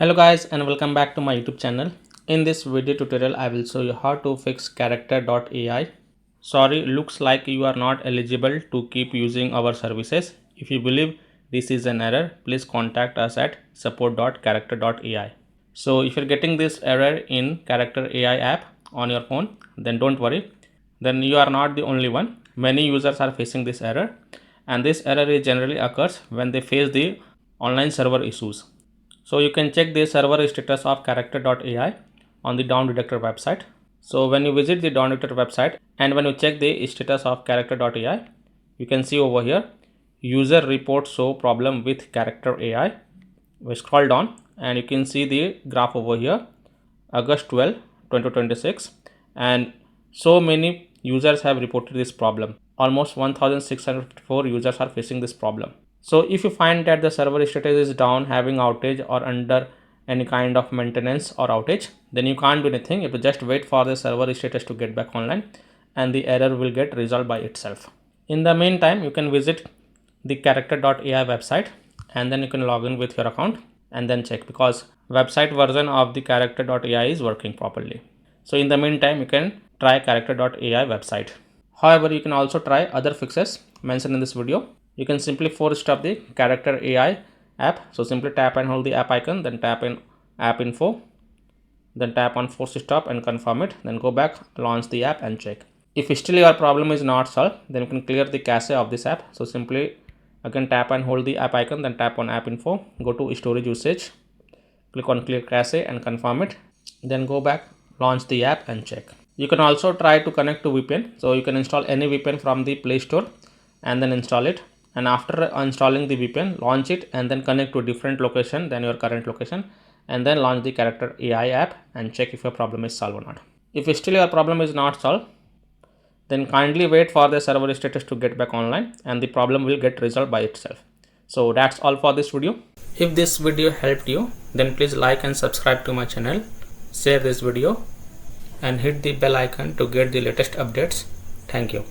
Hello guys and welcome back to my YouTube channel. In this video tutorial I will show you how to fix character.ai. Sorry, looks like you are not eligible to keep using our services. If you believe this is an error, please contact us at support.character.ai. So if you're getting this error in Character AI app on your phone, then don't worry. Then you are not the only one. Many users are facing this error, and this error generally occurs when they face the online server issues. So you can check the server status of character.ai on the Dawn Detector website. So when you visit the Dawn Detector website and when you check the status of character.ai, you can see over here user report show problem with character AI. We scroll down and you can see the graph over here, August 12, 2026, and so many users have reported this problem. Almost 1654 users are facing this problem. So if you find that the server status is down, having outage or under any kind of maintenance or outage, then you can't do anything. You have to just wait for the server status to get back online and the error will get resolved by itself. In the meantime, you can visit the character.ai website and then you can log in with your account and then check, because website version of the character.ai is working properly. So in the meantime, you can try character.ai website. However, you can also try other fixes mentioned in this video. You can simply force stop the Character AI app. So simply tap and hold the app icon, then tap in app info, then tap on force stop and confirm it, then go back, launch the app and check. If still your problem is not solved, then you can clear the cache of this app. So simply again tap and hold the app icon, then tap on app info, go to storage usage, click on clear cache and confirm it, then go back, launch the app and check. You can also try to connect to VPN. So you can install any VPN from the Play Store and then install it, and after installing the VPN, launch it and then connect to a different location than your current location and then launch the Character AI app and check if your problem is solved or not. If still your problem is not solved, then kindly wait for the server status to get back online and the problem will get resolved by itself. So that's all for this video. If this video helped you, then please like and subscribe to my channel, share this video and hit the bell icon to get the latest updates. Thank you.